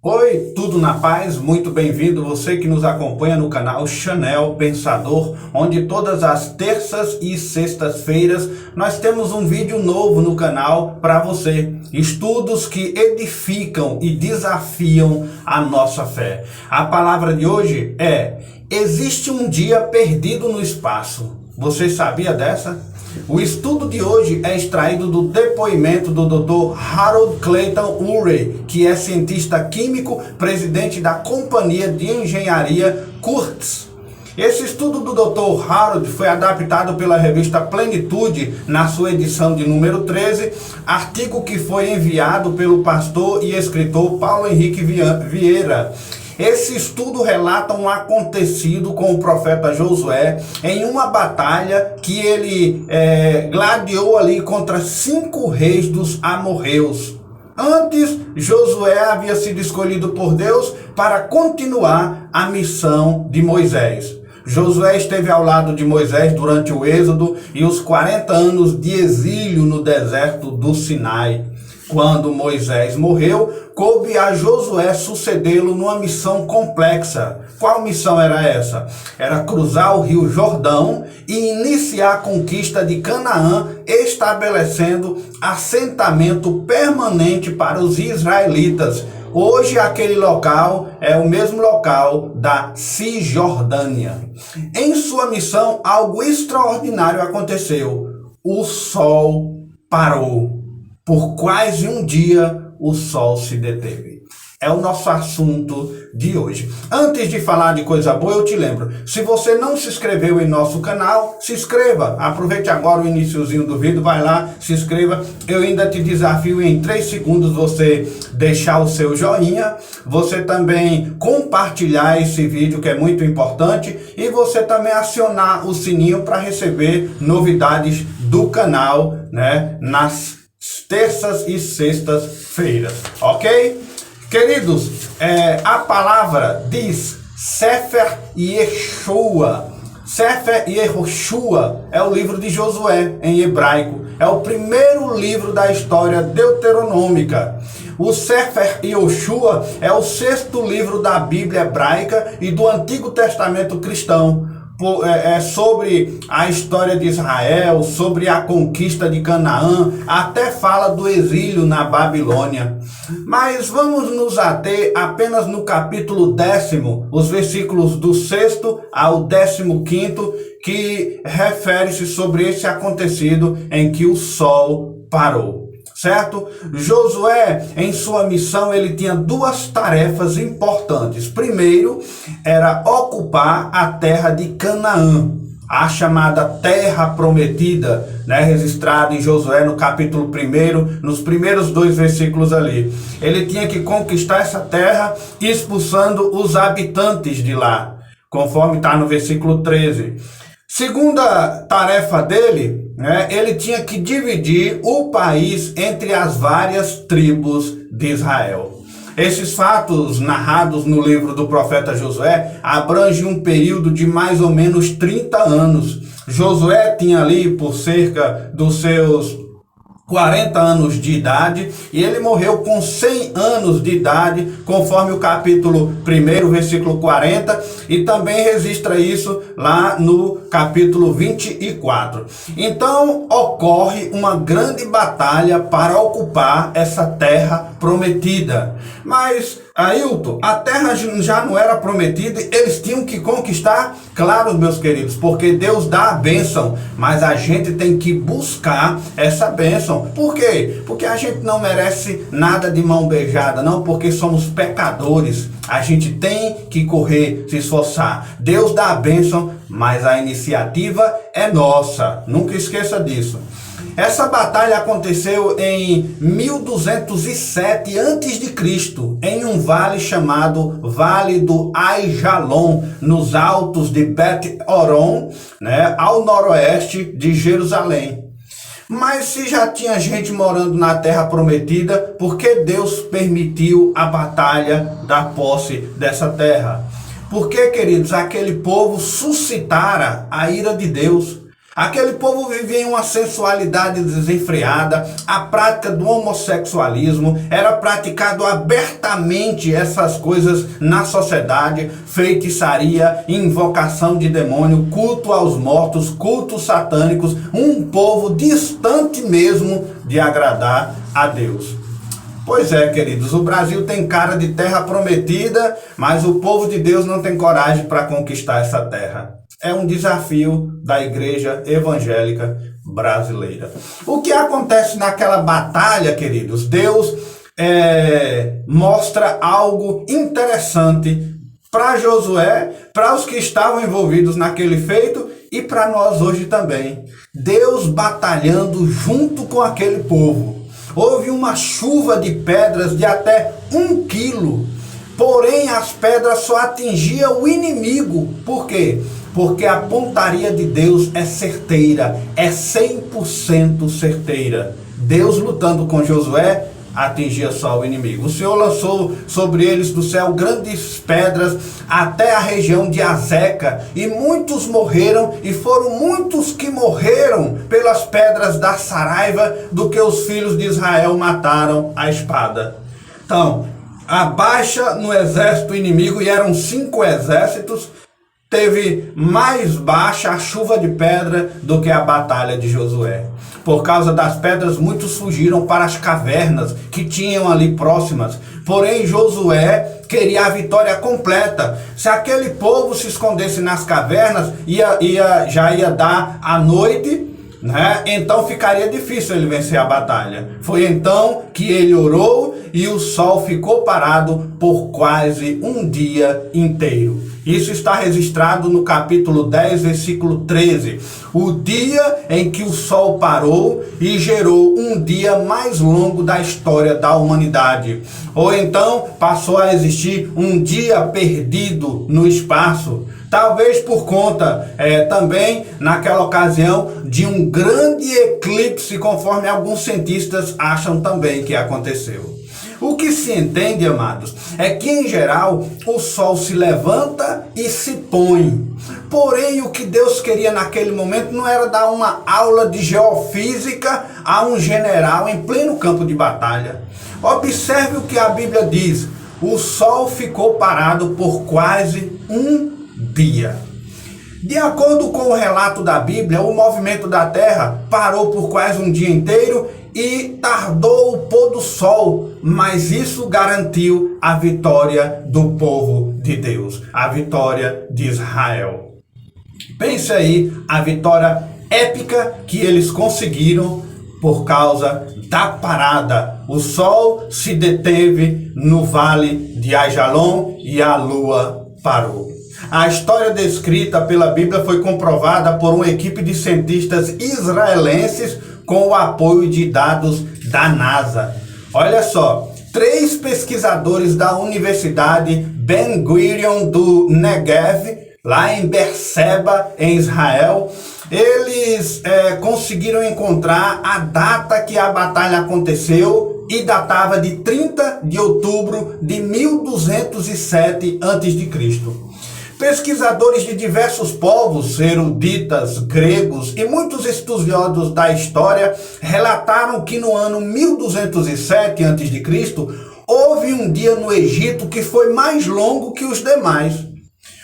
Oi, tudo na paz? Muito bem-vindo você que nos acompanha no canal Chanel Pensador, onde todas as terças e sextas-feiras nós temos um vídeo novo no canal para você. Estudos que edificam e desafiam a nossa fé. A palavra de hoje é: existe um dia perdido no espaço. Você sabia dessa? O estudo de hoje é extraído do depoimento do Dr. Harold Clayton Urey, que é cientista químico, presidente da companhia de engenharia Curtis. Esse estudo do Dr. Harold foi adaptado pela revista Plenitude na sua edição de número 13, artigo que foi enviado pelo pastor e escritor Paulo Henrique Vieira. Esse estudo relata um acontecido com o profeta Josué em uma batalha que ele gladiou ali contra 5 reis dos amorreus. Antes, Josué havia sido escolhido por Deus para continuar a missão de Moisés. Josué esteve ao lado de Moisés durante o êxodo e os 40 anos de exílio no deserto do Sinai. Quando Moisés morreu, coube a Josué sucedê-lo numa missão complexa. Qual missão era essa? Era cruzar o rio Jordão e iniciar a conquista de Canaã, estabelecendo assentamento permanente para os israelitas. Hoje aquele local é o mesmo local da Cisjordânia. Em sua missão, algo extraordinário aconteceu. O sol parou. Por quase um dia, o sol se deteve. É o nosso assunto de hoje. Antes de falar de coisa boa, eu te lembro, se você não se inscreveu em nosso canal, se inscreva. Aproveite agora o iniciozinho do vídeo, vai lá, se inscreva. Eu ainda te desafio em 3 segundos você deixar o seu joinha, você também compartilhar esse vídeo, que é muito importante, e você também acionar o sininho para receber novidades do canal, né, nas terças e sextas-feiras, ok? Queridos, a palavra diz Sefer Yeshua. Sefer Yehoshua é o livro de Josué em hebraico. É o primeiro livro da história deuteronômica. O Sefer Yehoshua é o 6º livro da Bíblia hebraica e do Antigo Testamento cristão. Sobre a história de Israel, sobre a conquista de Canaã, até fala do exílio na Babilônia. Mas vamos nos ater apenas no capítulo 10º, os versículos do 6º ao 15º, que refere-se sobre esse acontecido em que o sol parou. Certo? Josué, em sua missão, ele tinha 2 tarefas importantes. Primeiro, era ocupar a terra de Canaã, a chamada terra prometida, né, registrada em Josué no capítulo 1, nos primeiros 2 versículos ali. Ele tinha que conquistar essa terra expulsando os habitantes de lá, conforme está no versículo 13. Segunda tarefa dele, ele tinha que dividir o país entre as várias tribos de Israel. Esses fatos narrados no livro do profeta Josué abrangem um período de mais ou menos 30 anos. Josué tinha ali por cerca dos seus 40 anos de idade, e ele morreu com 100 anos de idade, conforme o capítulo 1, versículo 40, e também registra isso lá no capítulo 24. Então ocorre uma grande batalha para ocupar essa terra prometida. Mas, Ailton, a terra já não era prometida, eles tinham que conquistar? Claro, meus queridos, porque Deus dá a bênção, mas a gente tem que buscar essa bênção. Por quê? Porque a gente não merece nada de mão beijada, não, porque somos pecadores. A gente tem que correr, se esforçar. Deus dá a bênção, mas a iniciativa é nossa. Nunca esqueça disso. Essa batalha aconteceu em 1207 a.C., em um vale chamado Vale do Aijalon, nos altos de Bet-Horon, né, ao noroeste de Jerusalém. Mas se já tinha gente morando na terra prometida, por que Deus permitiu a batalha da posse dessa terra? Porque, queridos, aquele povo suscitara a ira de Deus. Aquele povo vivia em uma sensualidade desenfreada, a prática do homossexualismo era praticado abertamente, essas coisas na sociedade, feitiçaria, invocação de demônio, culto aos mortos, cultos satânicos, um povo distante mesmo de agradar a Deus. Pois é, queridos, o Brasil tem cara de terra prometida, mas o povo de Deus não tem coragem para conquistar essa terra. É um desafio da igreja evangélica brasileira. O que acontece naquela batalha, queridos? Deus mostra algo interessante para Josué, para os que estavam envolvidos naquele feito e para nós hoje também. Deus batalhando junto com aquele povo. Houve uma chuva de pedras de até 1 quilo, porém as pedras só atingiam o inimigo. Por quê? Porque a pontaria de Deus é certeira, é 100% certeira. Deus lutando com Josué atingia só o inimigo. O Senhor lançou sobre eles do céu grandes pedras até a região de Azeca, e muitos morreram, e foram muitos que morreram pelas pedras da Saraiva do que os filhos de Israel mataram à espada. Então, a baixa no exército inimigo, e eram 5 exércitos, teve mais baixa a chuva de pedra do que a batalha de Josué. Por causa das pedras, muitos fugiram para as cavernas que tinham ali próximas. Porém, Josué queria a vitória completa. Se aquele povo se escondesse nas cavernas, já ia dar a noite, né? Então ficaria difícil ele vencer a batalha. Foi então que ele orou e o sol ficou parado por quase um dia inteiro. Isso está registrado no capítulo 10, versículo 13. O dia em que o sol parou e gerou um dia mais longo da história da humanidade. Ou então passou a existir um dia perdido no espaço. Talvez por conta também, naquela ocasião, de um grande eclipse, conforme alguns cientistas acham também que aconteceu. O que se entende, amados, é que em geral o sol se levanta e se põe. Porém, o que Deus queria naquele momento não era dar uma aula de geofísica a um general em pleno campo de batalha. Observe o que a Bíblia diz: o sol ficou parado por quase um dia. De acordo com o relato da Bíblia, o movimento da terra parou por quase um dia inteiro e tardou o pôr do sol, mas isso garantiu a vitória do povo de Deus, a vitória de Israel. Pense aí, a vitória épica que eles conseguiram por causa da parada. O sol se deteve no vale de Ajalon e a lua parou. A história descrita pela Bíblia foi comprovada por uma equipe de cientistas israelenses com o apoio de dados da NASA. Olha só, 3 pesquisadores da Universidade Ben Gurion do Negev, lá em Berseba, em Israel, eles conseguiram encontrar a data que a batalha aconteceu e datava de 30 de outubro de 1207 a.C. Pesquisadores de diversos povos, eruditas, gregos e muitos estudiosos da história relataram que no ano 1207 a.C. houve um dia no Egito que foi mais longo que os demais.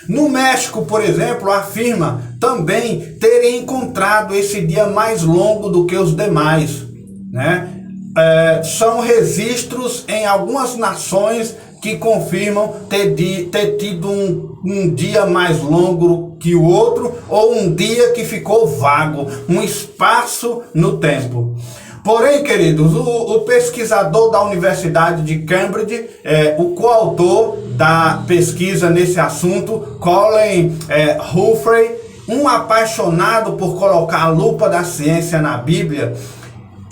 No México, por exemplo, afirma também terem encontrado esse dia mais longo do que os demais, né? São registros em algumas nações que confirmam ter tido um dia mais longo que o outro, ou um dia que ficou vago, um espaço no tempo. Porém, queridos, o pesquisador da Universidade de Cambridge, o coautor da pesquisa nesse assunto, Colin Humphrey, um apaixonado por colocar a lupa da ciência na Bíblia,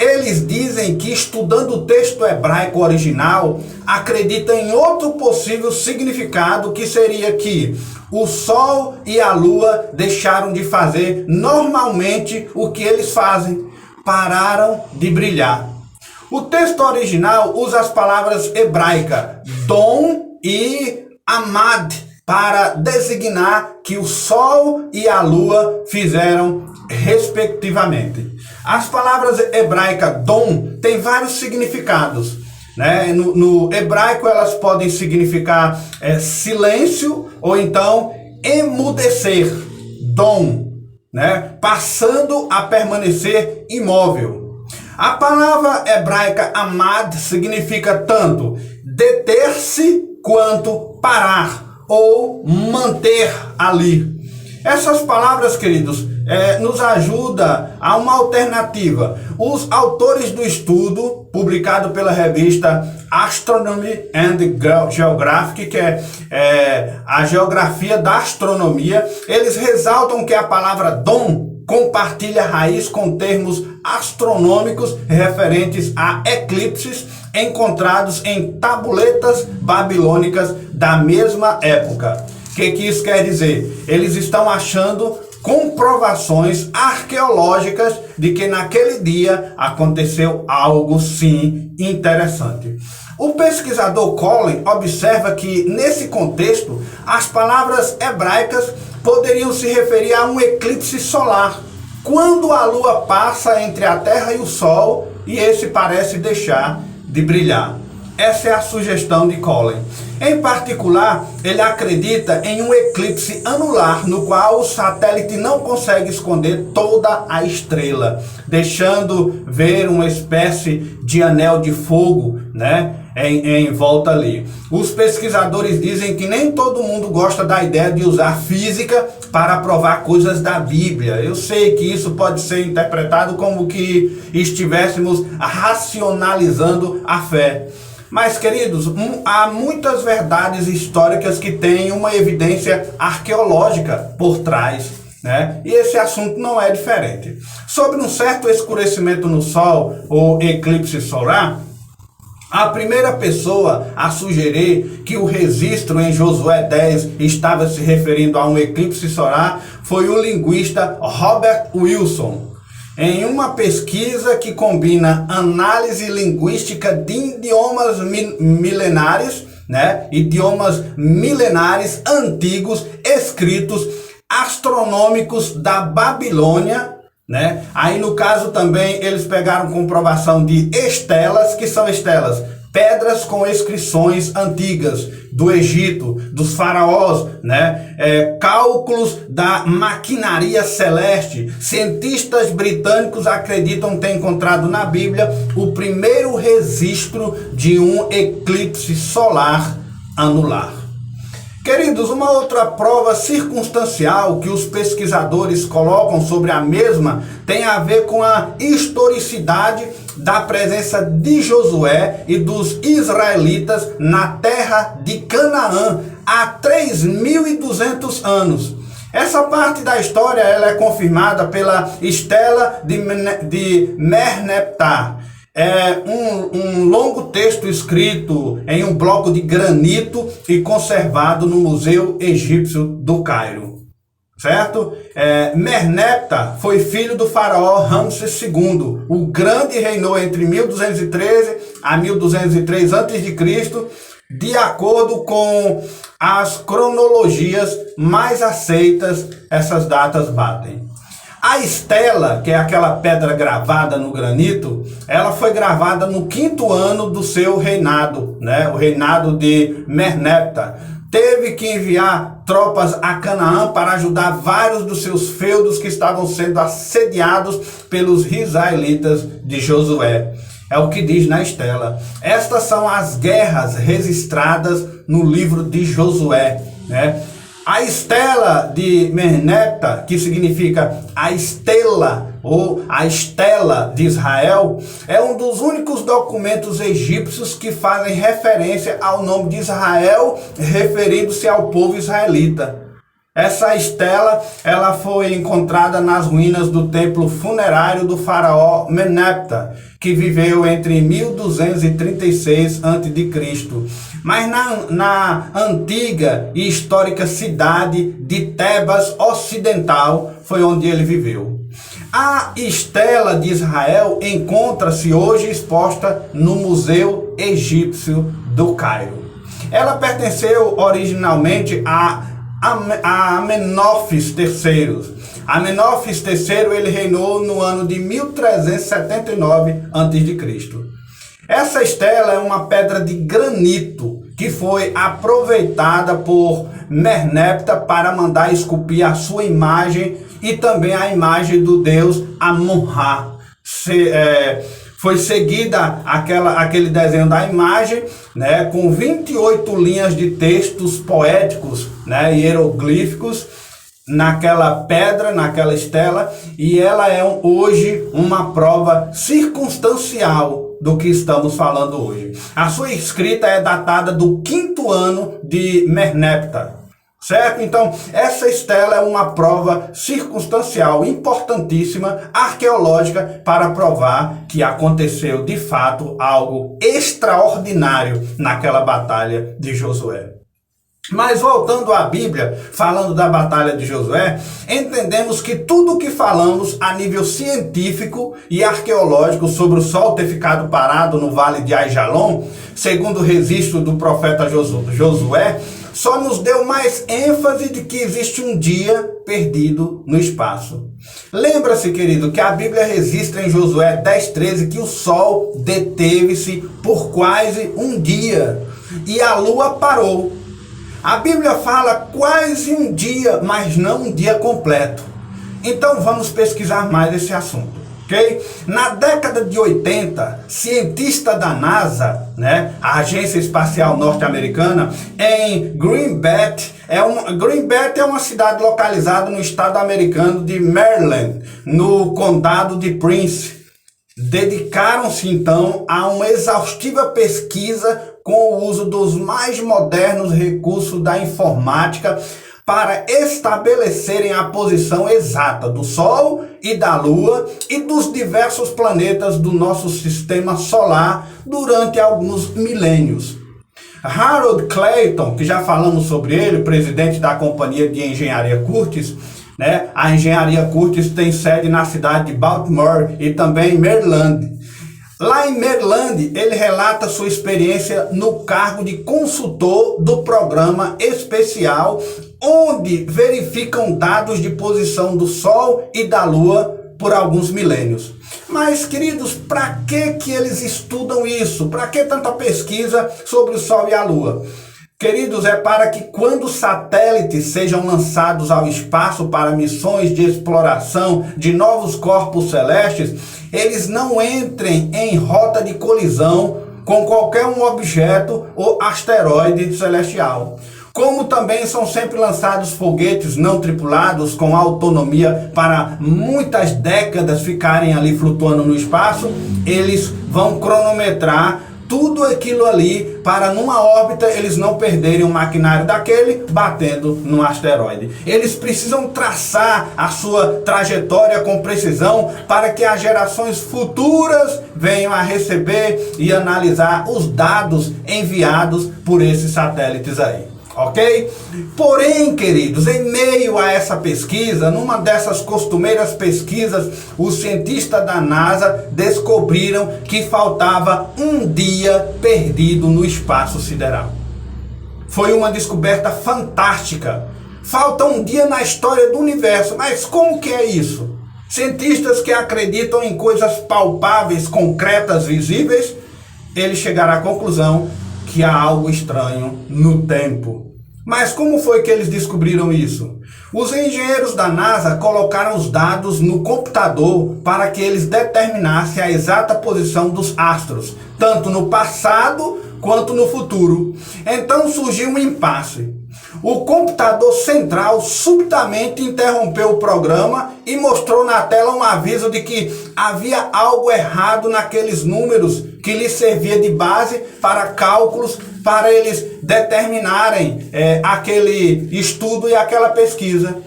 eles dizem que, estudando o texto hebraico original, acredita em outro possível significado, que seria que o sol e a lua deixaram de fazer normalmente o que eles fazem, pararam de brilhar. O texto original usa as palavras hebraicas dom e amad, para designar que o sol e a lua fizeram respectivamente. As palavras hebraicas dom têm vários significados, né? No hebraico elas podem significar silêncio ou então emudecer, dom, né? Passando a permanecer imóvel. A palavra hebraica amad significa tanto deter-se quanto parar ou manter ali. Essas palavras, queridos, nos ajuda a uma alternativa. Os autores do estudo, publicado pela revista Astronomy and Geography, que é a geografia da astronomia, eles ressaltam que a palavra dom compartilha raiz com termos astronômicos referentes a eclipses encontrados em tabuletas babilônicas da mesma época. O que isso quer dizer? Eles estão achando comprovações arqueológicas de que naquele dia aconteceu algo sim interessante. O pesquisador Colin observa que nesse contexto as palavras hebraicas poderiam se referir a um eclipse solar, quando a lua passa entre a Terra e o Sol e esse parece deixar de brilhar. Essa é a sugestão de Colin. Em particular, ele acredita em um eclipse anular, no qual o satélite não consegue esconder toda a estrela, deixando ver uma espécie de anel de fogo, né, em volta ali. Os pesquisadores dizem que nem todo mundo gosta da ideia de usar física para provar coisas da Bíblia. Eu sei que isso pode ser interpretado como que estivéssemos racionalizando a fé. Mas, queridos, há muitas verdades históricas que têm uma evidência arqueológica por trás, né? E esse assunto não é diferente. Sobre um certo escurecimento no Sol, ou eclipse solar, a primeira pessoa a sugerir que o registro em Josué 10 estava se referindo a um eclipse solar foi o linguista Robert Wilson. Em uma pesquisa que combina análise linguística de idiomas milenares, né, idiomas milenares antigos, escritos astronômicos da Babilônia, né? Aí no caso também eles pegaram comprovação de estelas, que são estelas, pedras com inscrições antigas do Egito, dos faraós, né? Cálculos da maquinaria celeste. Cientistas britânicos acreditam ter encontrado na Bíblia o primeiro registro de um eclipse solar anular. Queridos, uma outra prova circunstancial que os pesquisadores colocam sobre a mesma tem a ver com a historicidade da presença de Josué e dos israelitas na terra de Canaã há 3.200 anos. Essa parte da história ela é confirmada pela Estela de Merneptah. É um longo texto escrito em um bloco de granito e conservado no Museu Egípcio do Cairo. Certo? Merneptah foi filho do faraó Ramsés II. O Grande reinou entre 1213 a 1203 a.C., de acordo com as cronologias mais aceitas, essas datas batem. A estela, que é aquela pedra gravada no granito, ela foi gravada no 5º ano do seu reinado, né? O reinado de Merneptah. Teve que enviar tropas a Canaã para ajudar vários dos seus feudos que estavam sendo assediados pelos israelitas de Josué. É o que diz na estela. Estas são as guerras registradas no livro de Josué, né? A estela de Merneptah, que significa a estela ou a estela de Israel, é um dos únicos documentos egípcios que fazem referência ao nome de Israel, referindo-se ao povo israelita. Essa estela ela foi encontrada nas ruínas do templo funerário do faraó Merneptah, que viveu entre 1236 a.C. Mas na antiga e histórica cidade de Tebas Ocidental foi onde ele viveu. A estela de Israel encontra-se hoje exposta no Museu Egípcio do Cairo. Ela pertenceu originalmente a Amenófis III. Amenófis III ele reinou no ano de 1379 a.C. Essa estela é uma pedra de granito que foi aproveitada por Merneptah para mandar esculpir a sua imagem e também a imagem do deus Amon-Ra. Foi seguida aquele desenho da imagem, né, com 28 linhas de textos poéticos, né, hieroglíficos, naquela pedra, naquela estela, e ela é hoje uma prova circunstancial do que estamos falando hoje. A sua escrita é datada do 5º ano de Merneptah, certo? Então, essa estela é uma prova circunstancial importantíssima, arqueológica, para provar que aconteceu de fato algo extraordinário naquela batalha de Josué. Mas voltando à Bíblia, falando da batalha de Josué, entendemos que tudo o que falamos a nível científico e arqueológico sobre o sol ter ficado parado no vale de Aijalon, segundo o registro do profeta Josué, só nos deu mais ênfase de que existe um dia perdido no espaço. Lembra-se, querido, que a Bíblia registra em Josué 10:13 que o sol deteve-se por quase um dia e a lua parou. A Bíblia fala quase um dia, mas não um dia completo. Então vamos pesquisar mais esse assunto, ok? Na década de 80, cientista da NASA, né, a Agência Espacial Norte-Americana, em Greenbelt, Greenbelt é uma cidade localizada no estado americano de Maryland, no condado de Prince. Dedicaram-se então a uma exaustiva pesquisa com o uso dos mais modernos recursos da informática para estabelecerem a posição exata do Sol e da Lua e dos diversos planetas do nosso sistema solar durante alguns milênios. Harold Clayton, que já falamos sobre ele, presidente da Companhia de Engenharia Curtis, né? A Engenharia Curtis tem sede na cidade de Baltimore e também em Maryland. Lá em Maryland, ele relata sua experiência no cargo de consultor do programa especial, onde verificam dados de posição do Sol e da Lua por alguns milênios. Mas, queridos, para que eles estudam isso? Para que tanta pesquisa sobre o Sol e a Lua? Queridos, é para que quando satélites sejam lançados ao espaço para missões de exploração de novos corpos celestes, eles não entrem em rota de colisão com qualquer um objeto ou asteroide celestial. Como também são sempre lançados foguetes não tripulados com autonomia para muitas décadas ficarem ali flutuando no espaço, eles vão cronometrar tudo aquilo ali para numa órbita eles não perderem o maquinário daquele batendo num asteroide. Eles precisam traçar a sua trajetória com precisão para que as gerações futuras venham a receber e analisar os dados enviados por esses satélites aí. Ok? Porém, queridos, em meio a essa pesquisa, numa dessas costumeiras pesquisas, os cientistas da NASA descobriram que faltava um dia perdido no espaço sideral. Foi uma descoberta fantástica. Falta um dia na história do universo. Mas como que é isso? Cientistas que acreditam em coisas palpáveis, concretas, visíveis, eles chegaram à conclusão que há algo estranho no tempo. Mas como foi que eles descobriram isso? Os engenheiros da NASA colocaram os dados no computador para que eles determinassem a exata posição dos astros, tanto no passado quanto no futuro. Então surgiu um impasse. O computador central subitamente interrompeu o programa e mostrou na tela um aviso de que havia algo errado naqueles números que lhes servia de base para cálculos, para eles determinarem aquele estudo e aquela pesquisa.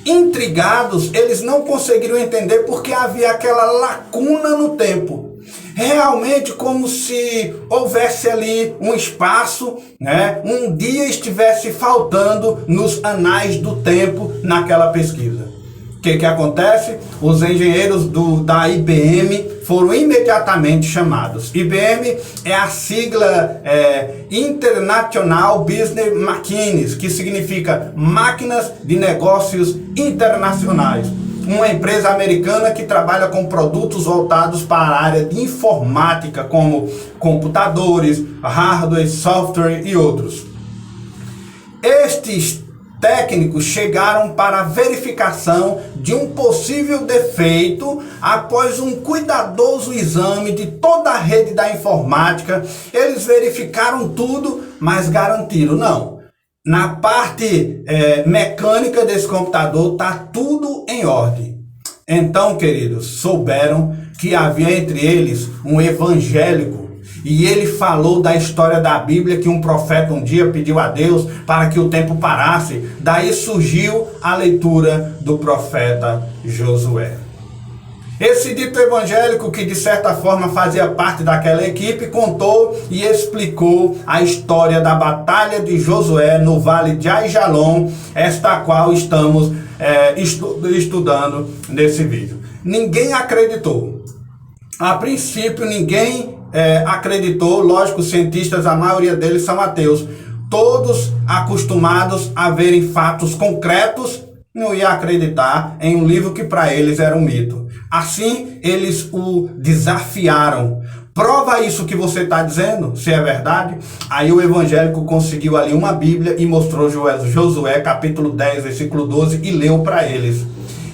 Intrigados, eles não conseguiram entender porque havia aquela lacuna no tempo. Realmente como se houvesse ali um espaço, né? Um dia estivesse faltando nos anais do tempo naquela pesquisa. que acontece? Os engenheiros da IBM foram imediatamente chamados. IBM é a sigla International Business Machines, que significa Máquinas de Negócios Internacionais. Uma empresa americana que trabalha com produtos voltados para a área de informática, como computadores, hardware, software e outros. Estes técnicos chegaram para a verificação de um possível defeito após um cuidadoso exame de toda a rede da informática. Eles verificaram tudo, mas garantiram, não. Na parte mecânica desse computador está tudo em ordem. Então, queridos, souberam que havia entre eles um evangélico. E ele falou da história da Bíblia, que um profeta um dia pediu a Deus para que o tempo parasse. Daí surgiu a leitura do profeta Josué. Esse dito evangélico, que de certa forma fazia parte daquela equipe, contou e explicou a história da batalha de Josué no vale de Aijalon, esta qual estamos estudando nesse vídeo. Ninguém acreditou. A princípio ninguém acreditou, lógico, os cientistas, a maioria deles são ateus, todos acostumados a verem fatos concretos, não ia acreditar em um livro que para eles era um mito. Assim, eles o desafiaram. Prova isso que você está dizendo, se é verdade. Aí o evangélico conseguiu ali uma Bíblia e mostrou Josué capítulo 10, versículo 12 e leu para eles.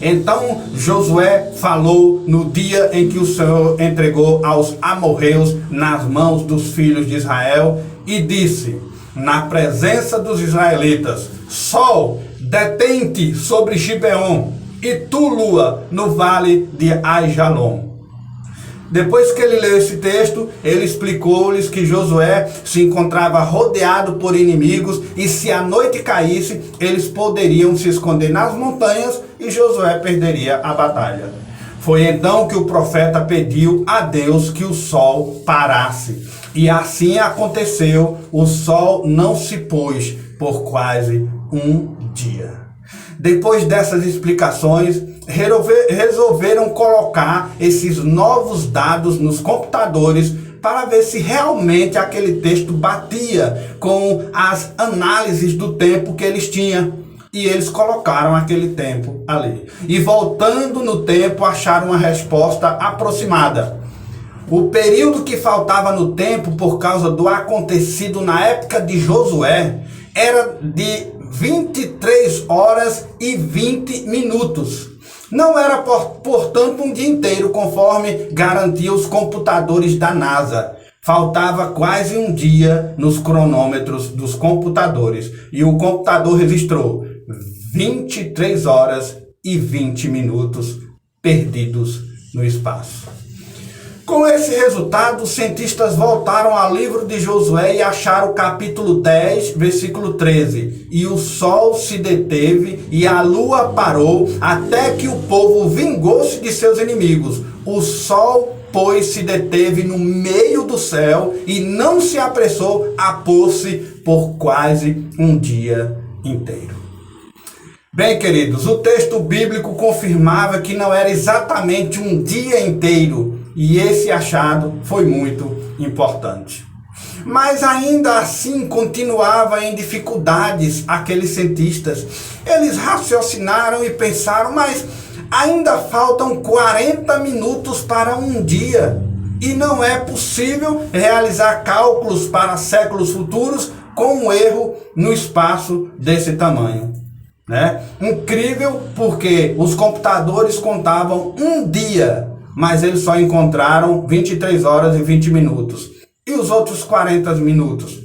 Então Josué falou no dia em que o Senhor entregou aos amorreus nas mãos dos filhos de Israel e disse, na presença dos israelitas: Sol, detente sobre Gibeon, e tu, lua, no vale de Aijalon. Depois que ele leu esse texto, ele explicou-lhes que Josué se encontrava rodeado por inimigos e se a noite caísse, eles poderiam se esconder nas montanhas e Josué perderia a batalha. Foi então que o profeta pediu a Deus que o sol parasse. E assim aconteceu, o sol não se pôs por quase um dia. Depois dessas explicações, resolveram colocar esses novos dados nos computadores para ver se realmente aquele texto batia com as análises do tempo que eles tinham. E eles colocaram aquele tempo ali. E voltando no tempo, acharam uma resposta aproximada. O período que faltava no tempo por causa do acontecido na época de Josué era de 23 horas e 20 minutos. Não era, portanto, um dia inteiro, conforme garantiam os computadores da NASA. Faltava quase um dia nos cronômetros dos computadores. E o computador registrou 23 horas e 20 minutos perdidos no espaço. Com esse resultado, os cientistas voltaram ao livro de Josué e acharam o capítulo 10, versículo 13. E o sol se deteve e a lua parou até que o povo vingou-se de seus inimigos. O sol, pois, se deteve no meio do céu e não se apressou a pôr-se por quase um dia inteiro. Bem, queridos, o texto bíblico confirmava que não era exatamente um dia inteiro. E esse achado foi muito importante. Mas ainda assim continuava em dificuldades aqueles cientistas. Eles raciocinaram e pensaram, mas ainda faltam 40 minutos para um dia. E não é possível realizar cálculos para séculos futuros com um erro no espaço desse tamanho. Incrível, porque os computadores contavam um dia, mas eles só encontraram 23 horas e 20 minutos. E os outros 40 minutos?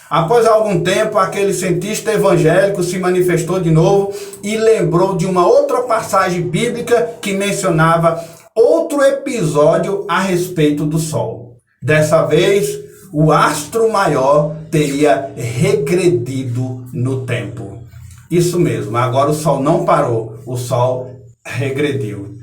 Após algum tempo, aquele cientista evangélico se manifestou de novo e lembrou de uma outra passagem bíblica que mencionava outro episódio a respeito do Sol. Dessa vez, o astro maior teria regredido no tempo. Isso mesmo, agora o Sol não parou, o Sol regrediu.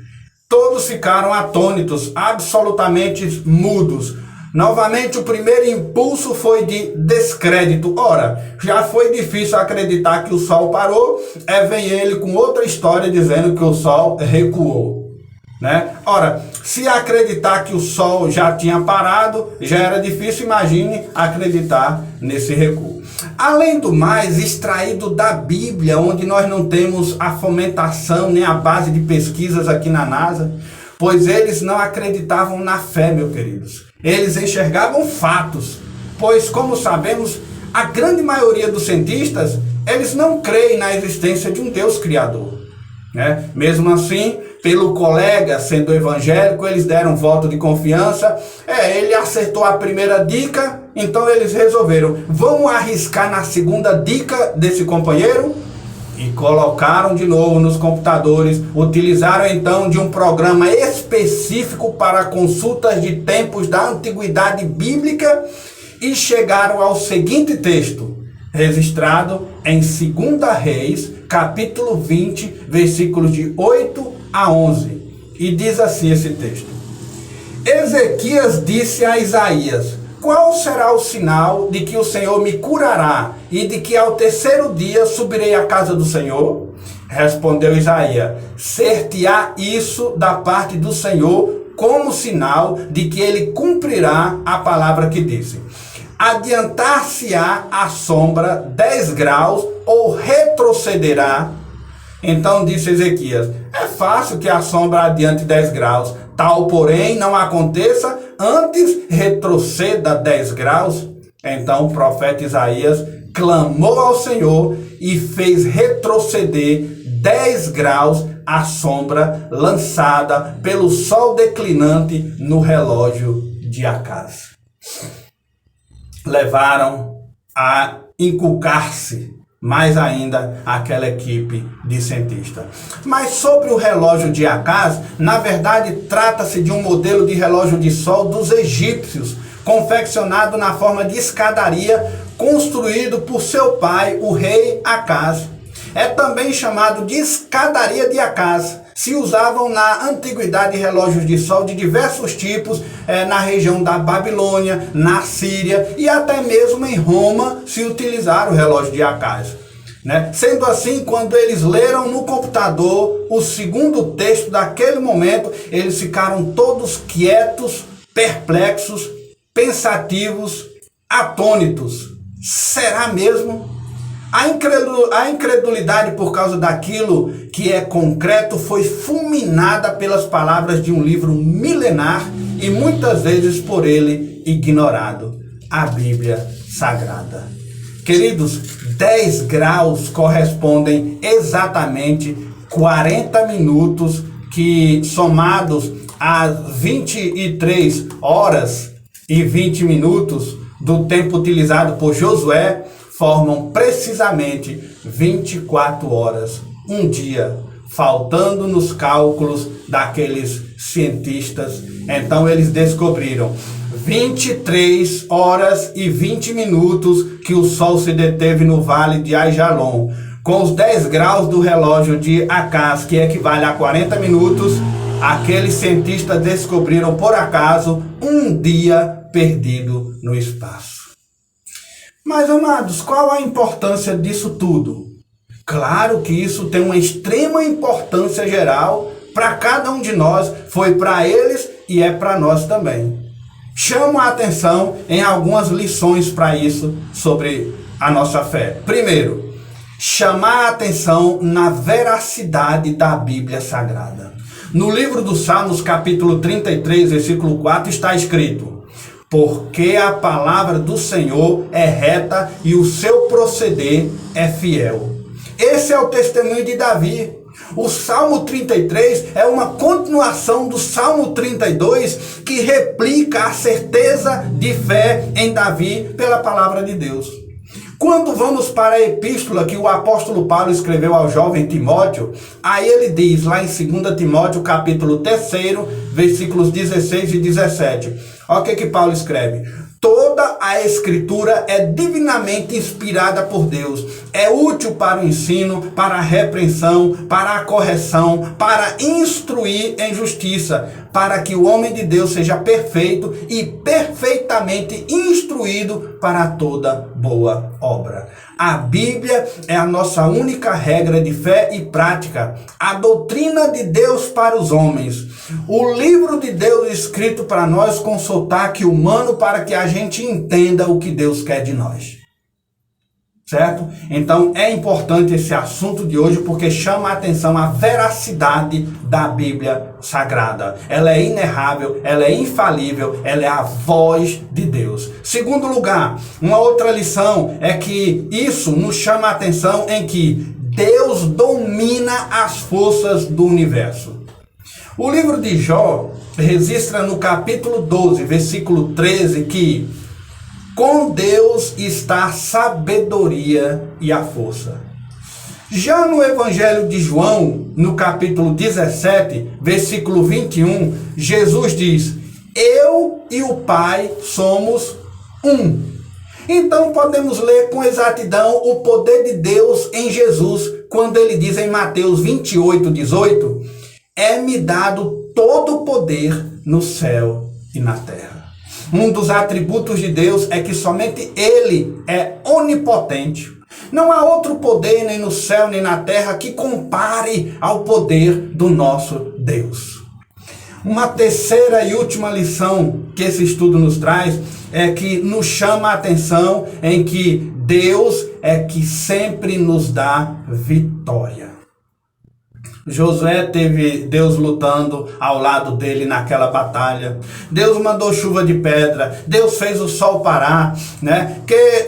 Todos ficaram atônitos, absolutamente mudos. Novamente, o primeiro impulso foi de descrédito. Ora, já foi difícil acreditar que o sol parou, vem ele com outra história dizendo que o sol recuou, né? Ora, se acreditar que o sol já tinha parado, já era difícil, imagine acreditar nesse recuo. Além do mais, extraído da Bíblia, onde nós não temos a fomentação nem a base de pesquisas aqui na NASA, pois eles não acreditavam na fé, meus queridos. Eles enxergavam fatos, pois, como sabemos, a grande maioria dos cientistas, eles não creem na existência de um Deus criador, né? Mesmo assim, pelo colega sendo evangélico, eles deram voto de confiança. Ele acertou a primeira dica, então eles resolveram, vamos arriscar na segunda dica desse companheiro? E colocaram de novo nos computadores, utilizaram então de um programa específico para consultas de tempos da antiguidade bíblica e chegaram ao seguinte texto, registrado em 2 Reis, capítulo 20, versículos de 8 a 11. E diz assim esse texto: Ezequias disse a Isaías: qual será o sinal de que o Senhor me curará e de que ao terceiro dia subirei à casa do Senhor? Respondeu Isaías: ser-te-á isso da parte do Senhor como sinal de que ele cumprirá a palavra que disse. Adiantar-se-á a sombra 10 graus ou retrocederá? Então disse Ezequias: é fácil que a sombra adiante 10 graus, tal porém não aconteça, antes retroceda 10 graus. Então o profeta Isaías clamou ao Senhor e fez retroceder 10 graus a sombra lançada pelo sol declinante no relógio de Acás. Levaram a inculcar-se mais ainda aquela equipe de cientistas. Mas sobre o relógio de Acás, na verdade trata-se de um modelo de relógio de sol dos egípcios, confeccionado na forma de escadaria, construído por seu pai, o rei Acás. É também chamado de escadaria de Acás. Se usavam na antiguidade relógios de sol de diversos tipos, na região da Babilônia, na Síria e até mesmo em Roma se utilizaram o relógio de Acás, né? Sendo assim, quando eles leram no computador o segundo texto daquele momento, eles ficaram todos quietos, perplexos, pensativos, atônitos. Será mesmo? A incredulidade por causa daquilo que é concreto foi fulminada pelas palavras de um livro milenar e muitas vezes por ele ignorado, a Bíblia Sagrada. Queridos, 10 graus correspondem exatamente 40 minutos que, somados às 23 horas e 20 minutos do tempo utilizado por Josué, formam precisamente 24 horas, um dia, faltando nos cálculos daqueles cientistas. Então eles descobriram 23 horas e 20 minutos que o sol se deteve no vale de Aijalon, com os 10 graus do relógio de Acás, que equivale a 40 minutos, aqueles cientistas descobriram por acaso um dia perdido no espaço. Mas, amados, qual a importância disso tudo? Claro que isso tem uma extrema importância geral para cada um de nós, foi para eles e é para nós também. Chamo a atenção em algumas lições para isso sobre a nossa fé. Primeiro, chamar a atenção na veracidade da Bíblia Sagrada. No livro dos Salmos, capítulo 33, versículo 4, está escrito: porque a palavra do Senhor é reta e o seu proceder é fiel. Esse é o testemunho de Davi. O Salmo 33 é uma continuação do Salmo 32, que replica a certeza de fé em Davi pela palavra de Deus. Quando vamos para a epístola que o apóstolo Paulo escreveu ao jovem Timóteo, aí ele diz lá em 2 Timóteo capítulo 3, versículos 16 e 17. Olha o que Paulo escreve: Toda a Escritura é divinamente inspirada por Deus. É útil para o ensino, para a repreensão, para a correção, para instruir em justiça, para que o homem de Deus seja perfeito e perfeitamente instruído para toda boa obra. A Bíblia é a nossa única regra de fé e prática, a doutrina de Deus para os homens, o livro de Deus escrito para nós com sotaque humano para que a gente entenda o que Deus quer de nós. Certo? Então é importante esse assunto de hoje porque chama a atenção a veracidade da Bíblia Sagrada. Ela é inerrável, ela é infalível, ela é a voz de Deus. Segundo lugar, uma outra lição é que isso nos chama a atenção em que Deus domina as forças do universo. O livro de Jó registra no capítulo 12, versículo 13 que com Deus está a sabedoria e a força. Já no Evangelho de João, no capítulo 17, versículo 21, Jesus diz: eu e o Pai somos um. Então podemos ler com exatidão o poder de Deus em Jesus, quando ele diz em Mateus 28, 18, é-me dado todo o poder no céu e na terra. Um dos atributos de Deus é que somente Ele é onipotente. Não há outro poder nem no céu nem na terra que compare ao poder do nosso Deus. Uma terceira e última lição que esse estudo nos traz é que nos chama a atenção em que Deus é que sempre nos dá vitória. Josué teve Deus lutando ao lado dele naquela batalha. Deus mandou chuva de pedra. Deus fez o sol parar, né?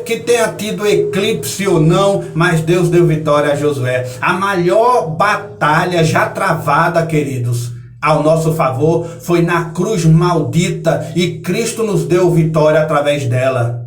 Que tenha tido eclipse ou não, mas Deus deu vitória a Josué. A maior batalha já travada, queridos, ao nosso favor, foi na cruz maldita e Cristo nos deu vitória através dela.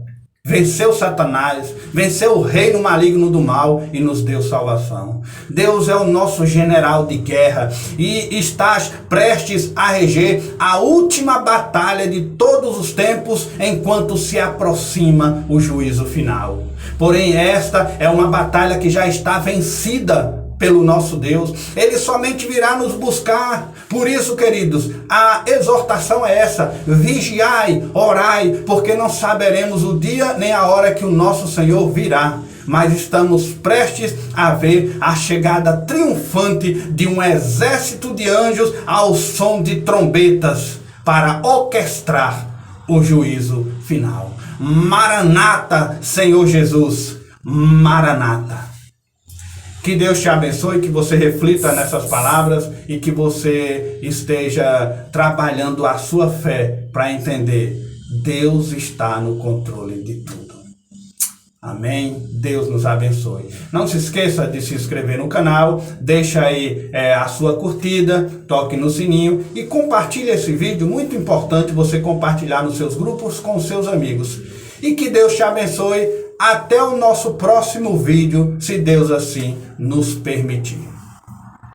Venceu Satanás, venceu o reino maligno do mal e nos deu salvação. Deus é o nosso general de guerra e estás prestes a reger a última batalha de todos os tempos enquanto se aproxima o juízo final. Porém, esta é uma batalha que já está vencida pelo nosso Deus. Ele somente virá nos buscar. Por isso, queridos, a exortação é essa: vigiai, orai, porque não saberemos o dia nem a hora que o nosso Senhor virá. Mas estamos prestes a ver a chegada triunfante de um exército de anjos ao som de trombetas para orquestrar o juízo final. Maranata, Senhor Jesus, Maranata. Que Deus te abençoe, que você reflita nessas palavras e que você esteja trabalhando a sua fé para entender: Deus está no controle de tudo. Amém? Deus nos abençoe. Não se esqueça de se inscrever no canal, deixa aí a sua curtida, toque no sininho e compartilhe esse vídeo. Muito importante você compartilhar nos seus grupos com seus amigos. E que Deus te abençoe. Até o nosso próximo vídeo, se Deus assim nos permitir.